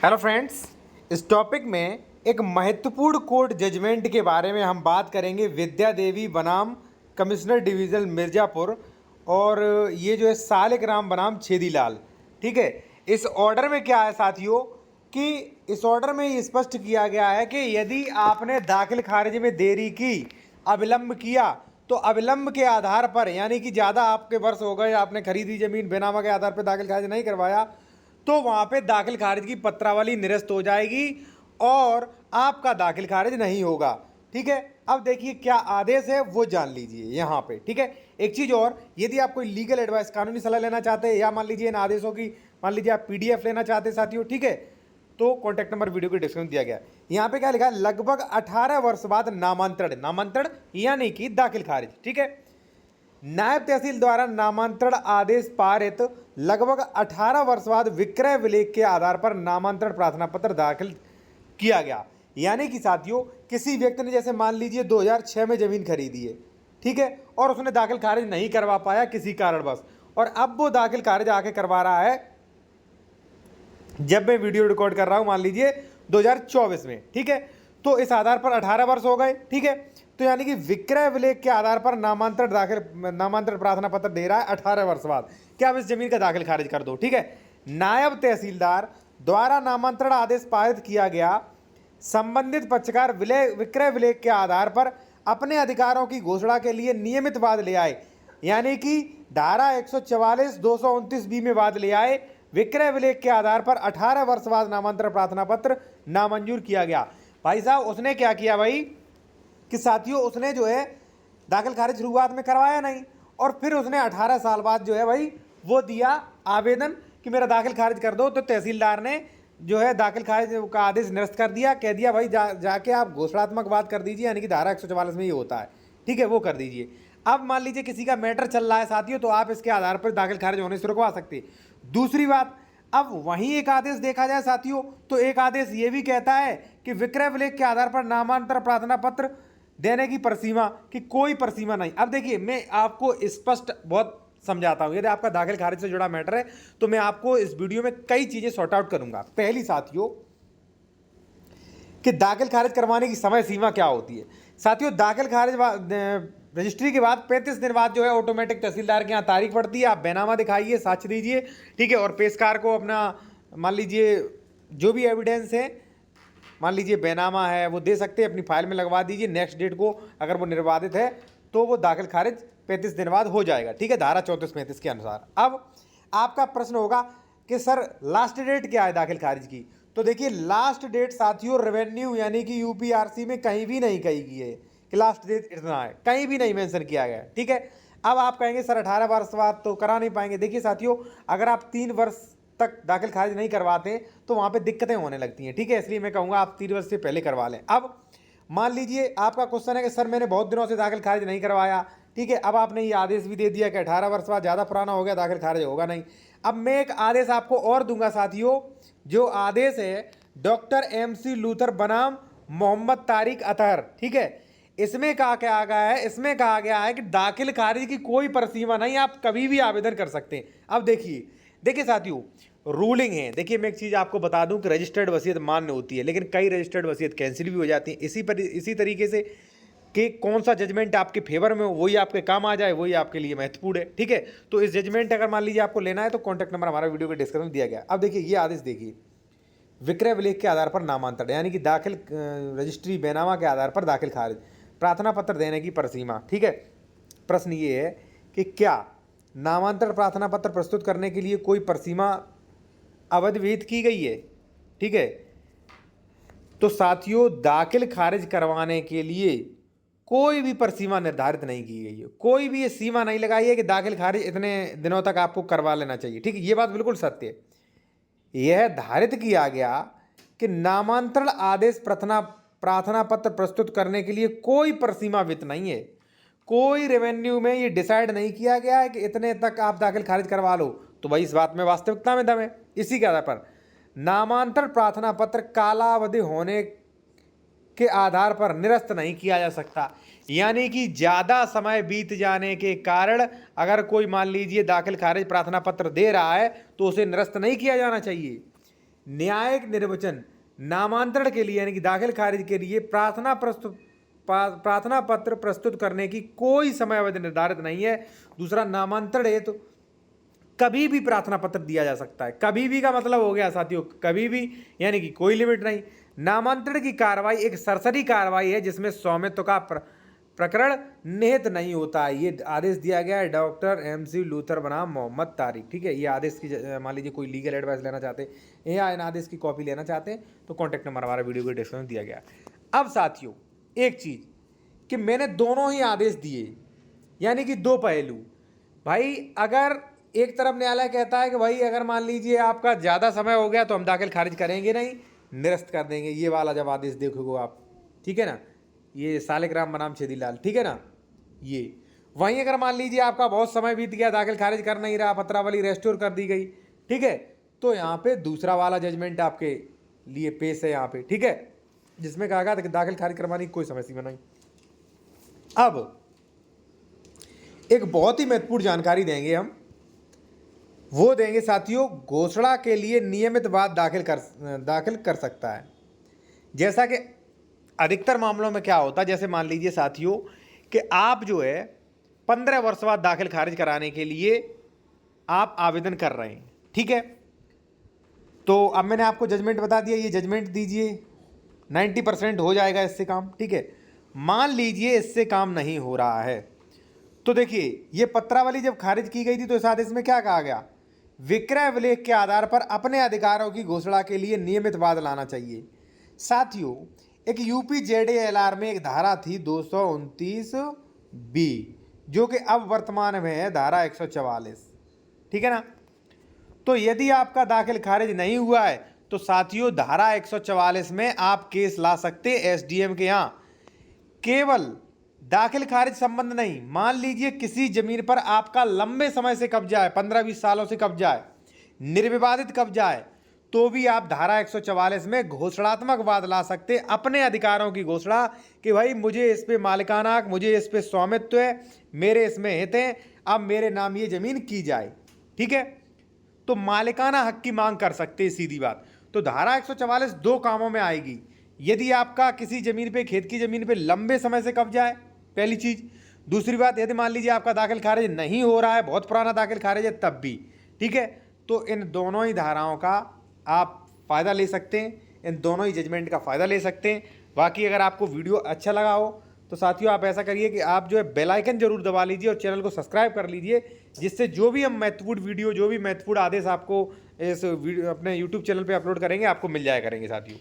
Hello friends, इस topic में एक महत्वपूर्ण कोर्ट जजमेंट के बारे में हम बात करेंगे। विद्या देवी बनाम कमिश्नर डिवीज़न मिर्ज़ापुर और ये जो है सालिक राम बनाम छेदीलाल। ठीक है, इस ऑर्डर में क्या है साथियों कि इस ऑर्डर में ये स्पष्ट किया गया है कि यदि आपने दाखिल खारिज में देरी की, अविलंब किया, तो अविलंब के आधार पर यानी कि ज़्यादा आपके वर्ष हो गए, आपने खरीदी ज़मीन बेनामा के आधार पर दाखिल खारिज नहीं करवाया, तो वहां पे दाखिल खारिज की पत्रावली निरस्त हो जाएगी और आपका दाखिल खारिज नहीं होगा। ठीक है, अब देखिए क्या आदेश है वो जान लीजिए यहाँ पे। ठीक है, एक चीज और, यदि आप कोई लीगल एडवाइस, कानूनी सलाह लेना चाहते हैं या मान लीजिए इन आदेशों की मान लीजिए आप पीडीएफ लेना चाहते हैं साथियों, ठीक है, तो कॉन्टैक्ट नंबर वीडियो के डिस्क्रिप्शन में दिया गया है। यहाँ पे क्या लिखा है, लगभग 18 वर्ष बाद नामांतरण, नामांतरण यानी कि दाखिल खारिज। ठीक है, नायब तहसील द्वारा नामांतरण आदेश पारित लगभग 18 वर्ष बाद विक्रय विलेख के आधार पर नामांतरण प्रार्थना पत्र दाखिल किया गया। यानी कि साथियों किसी व्यक्ति ने जैसे मान लीजिए 2006 में जमीन खरीदी है, ठीक है, और उसने दाखिल खारिज नहीं करवा पाया किसी कारणवश, और अब वो दाखिल खारिज आके करवा रहा है जब मैं वीडियो रिकॉर्ड कर रहा हूं मान लीजिए 2024 में। ठीक है, तो इस आधार पर 18 वर्ष हो गए। ठीक है, तो यानी कि विक्रय विलेख के आधार पर नामांतरण प्रार्थना पत्र दे रहा है 18 वर्ष बाद, क्या आप इस जमीन का दाखिल खारिज कर दो। ठीक है, नायब तहसीलदार द्वारा नामांतरण आदेश पारित किया गया, संबंधित पक्षकार विक्रय विलेख के आधार पर अपने अधिकारों की घोषणा के लिए नियमित वाद ले आए। यानी कि धारा 144 229 बी में वाद ले आए, विक्रय विलेख के आधार पर 18 वर्ष बाद नामांतरण प्रार्थना पत्र नामंजूर किया गया। भाई साहब उसने क्या किया भाई कि साथियों उसने जो है दाखिल खारिज शुरुआत में करवाया नहीं, और फिर उसने 18 साल बाद जो है भाई वो दिया आवेदन कि मेरा दाखिल खारिज कर दो, तो तहसीलदार ने जो है दाखिल खारिज का आदेश निरस्त कर दिया, कह दिया भाई जाके आप घोषणात्मक बात कर दीजिए, यानी कि धारा 144 में ये होता है। ठीक है, वो कर दीजिए। अब मान लीजिए किसी का मैटर चल रहा है साथियों, तो आप इसके आधार पर दाखिल खारिज होने से रुकवा सकते हैं। दूसरी बात, अब वहीं एक आदेश देखा जाए साथियों, तो एक आदेश ये भी कहता है कि विक्रय विलेख के आधार पर नामांतरण प्रार्थना पत्र देने की परसीमा की कोई परसीमा नहीं। अब देखिए मैं आपको स्पष्ट बहुत समझाता हूं, यदि आपका दाखिल खारिज से जुड़ा मैटर है तो मैं आपको इस वीडियो में कई चीजें सॉर्ट आउट करूंगा। पहली साथियों कि दाखिल खारिज करवाने की समय सीमा क्या होती है। साथियों दाखिल खारिज रजिस्ट्री के बाद 35 दिन बाद जो है ऑटोमेटिक तहसीलदार के यहाँ तारीख पड़ती है, आप बैनामा दिखाइए, साक्ष्य दीजिए। ठीक है, और पेशकार को अपना मान लीजिए जो भी एविडेंस है, मान लीजिए बैनामा है वो दे सकते हैं, अपनी फाइल में लगवा दीजिए। नेक्स्ट डेट को अगर वो निर्बाधित है तो वो दाखिल खारिज 35 दिन बाद हो जाएगा। ठीक है, धारा 34-35 के अनुसार। अब आपका प्रश्न होगा कि सर लास्ट डेट क्या है दाखिल खारिज की, तो देखिए लास्ट डेट साथियों रेवेन्यू यानी कि यूपीआरसी में कहीं भी नहीं कही गई है कि लास्ट डेट इतना है, कहीं भी नहीं मेंशन किया गया है। ठीक है, अब आप कहेंगे सर 18 वर्ष बाद तो करा नहीं पाएंगे। देखिए साथियों अगर आप 3 वर्ष तक दाखिल खारिज नहीं करवाते तो वहाँ पे दिक्कतें होने लगती हैं। ठीक है, इसलिए मैं कहूँगा आप 3 वर्ष से पहले करवा लें। अब मान लीजिए आपका क्वेश्चन है कि सर मैंने बहुत दिनों से दाखिल खारिज नहीं करवाया। ठीक है, अब आपने ये आदेश भी दे दिया कि 18 वर्ष बाद ज़्यादा पुराना हो गया दाखिल खारिज होगा नहीं। अब मैं एक आदेश आपको और दूंगा साथियों, जो आदेश है डॉक्टर MC लूथर बनाम मोहम्मद तारिक अतहर। ठीक है, इसमें कहा क्या गया है, इसमें कहा गया है कि दाखिल खारिज की कोई परसीमा नहीं, आप कभी भी आवेदन कर सकते हैं। अब देखिए साथियों रूलिंग है। देखिए मैं एक चीज़ आपको बता दूं कि रजिस्टर्ड वसीयत मान्य होती है, लेकिन कई रजिस्टर्ड वसीयत कैंसिल भी हो जाती हैं। इसी तरीके से कि कौन सा जजमेंट आपके फेवर में हो वही आपके काम आ जाए, वही आपके लिए महत्वपूर्ण है। ठीक है, तो इस जजमेंट अगर मान लीजिए आपको लेना है तो कॉन्टैक्ट नंबर हमारा वीडियो के डिस्क्रिप्शन में दिया गया। अब देखिए ये आदेश देखिए, विक्रय विलेख के आधार पर नामांतरण यानी कि दाखिल रजिस्ट्री बैनामा के आधार पर दाखिल खारिज प्रार्थना पत्र देने की परसीमा। ठीक है, प्रश्न ये है कि क्या नामांतरण प्रार्थना पत्र प्रस्तुत करने के लिए कोई परसीमा अवधि विहित की गई है। ठीक है, तो साथियों दाखिल खारिज करवाने के लिए कोई भी परसीमा निर्धारित नहीं की गई है, कोई भी ये सीमा नहीं लगाई है कि दाखिल खारिज इतने दिनों तक आपको करवा लेना चाहिए। ठीक है, ये बात बिल्कुल सत्य है। यह धारित किया गया कि नामांतरण आदेश प्रार्थना पत्र प्रस्तुत करने के लिए कोई परसीमा विहित नहीं है। कोई रेवेन्यू में ये डिसाइड नहीं किया गया है कि इतने तक आप दाखिल खारिज करवा लो, तो भाई इस बात में वास्तविकता में दम है। इसी के आधार पर नामांतरण प्रार्थना पत्र कालावधि होने के आधार पर निरस्त नहीं किया जा सकता। यानी कि ज़्यादा समय बीत जाने के कारण अगर कोई मान लीजिए दाखिल खारिज प्रार्थना पत्र दे रहा है तो उसे निरस्त नहीं किया जाना चाहिए। न्यायिक निर्वचन नामांतरण के लिए यानी कि दाखिल खारिज के लिए प्रार्थना पत्र प्रस्तुत करने की कोई समय अवधि निर्धारित नहीं है। दूसरा, नामांतरण है तो कभी भी प्रार्थना पत्र दिया जा सकता है। कभी भी का मतलब हो गया साथियों कभी भी, यानी कि कोई लिमिट नहीं। नामांतरण की कार्रवाई एक सरसरी कार्रवाई है जिसमें स्वामित्व का प्रकरण निहित नहीं होता है। ये आदेश दिया गया है डॉक्टर MC लूथर बनाम मोहम्मद तारिक। ठीक है, ये आदेश की मान लीजिए कोई लीगल एडवाइस लेना चाहते हैं या इन आदेश की कॉपी लेना चाहते हैं तो कॉन्टैक्ट नंबर हमारा वीडियो के डिस्क्रिप्शन में दिया गया है। अब साथियों एक चीज़ कि मैंने दोनों ही आदेश दिए, यानी कि दो पहलू। भाई अगर एक तरफ न्यायालय कहता है कि भाई अगर मान लीजिए आपका ज़्यादा समय हो गया तो हम दाखिल खारिज करेंगे नहीं, निरस्त कर देंगे, ये वाला जब आदेश देखोगे आप, ठीक है ना, ये सालिग्राम बनाम छेदीलाल, ठीक है ना, ये वहीं अगर मान लीजिए आपका बहुत समय बीत गया, दाखिल खारिज कर नहीं रहा, पत्रावली रेस्टोर कर दी गई, ठीक है, तो यहाँ पे दूसरा वाला जजमेंट आपके लिए पेश है यहाँ पे, ठीक है, जिसमें कहा गया था कि दाखिल खारिज करवाने की कोई समय सीमा नहीं। अब एक बहुत ही महत्वपूर्ण जानकारी देंगे हम, वो देंगे साथियों, घोषणा के लिए नियमित वाद दाखिल कर सकता है। जैसा कि अधिकतर मामलों में क्या होता है, जैसे मान लीजिए साथियों कि आप जो है 15 वर्ष बाद दाखिल खारिज कराने के लिए आप आवेदन कर रहे हैं, ठीक है, तो अब मैंने आपको जजमेंट बता दिया, ये जजमेंट दीजिए, 90% हो जाएगा इससे काम, ठीक है। मान लीजिए इससे काम नहीं हो रहा है तो देखिए ये पत्रावली जब खारिज की गई थी तो इस आदेश में क्या कहा गया, विक्रय विलेख के आधार पर अपने अधिकारों की घोषणा के लिए नियमित वाद लाना चाहिए। साथियों एक UPZALR में एक धारा थी 229B जो कि अब वर्तमान में है धारा 144, ठीक है ना। तो यदि आपका दाखिल खारिज नहीं हुआ है तो साथियों धारा 144 में आप केस ला सकते SDM के यहाँ। केवल दाखिल खारिज संबंध नहीं, मान लीजिए किसी जमीन पर आपका लंबे समय से कब्जा है, 15-20 सालों से कब्जा है, निर्विवादित कब्जा है, तो भी आप धारा 144 में घोषणात्मक वाद ला सकते अपने अधिकारों की घोषणा कि भाई मुझे इस पे मालिकाना हक, मुझे इस पे स्वामित्व है, मेरे इसमें हित हैं, अब मेरे नाम ये जमीन की जाए, ठीक है। तो मालिकाना हक की मांग कर सकते हैं, सीधी बात। तो धारा 144 दो कामों में आएगी, यदि आपका किसी जमीन पे, खेत की जमीन पे लंबे समय से कब्जा है, पहली चीज। दूसरी बात, यदि मान लीजिए आपका दाखिल खारिज नहीं हो रहा है, बहुत पुराना दाखिल खारिज है, तब भी, ठीक है। तो इन दोनों ही धाराओं का आप फ़ायदा ले सकते हैं, इन दोनों ही जजमेंट का फ़ायदा ले सकते हैं। बाकी अगर आपको वीडियो अच्छा लगा हो तो साथियों आप ऐसा करिए कि आप जो है बेल आइकन जरूर दबा लीजिए और चैनल को सब्सक्राइब कर लीजिए, जिससे जो भी हम महत्वपूर्ण वीडियो, जो भी महत्वपूर्ण आदेश आपको इस वीडियो अपने यूट्यूब चैनल पे अपलोड करेंगे आपको मिल जाया करेंगे साथियों।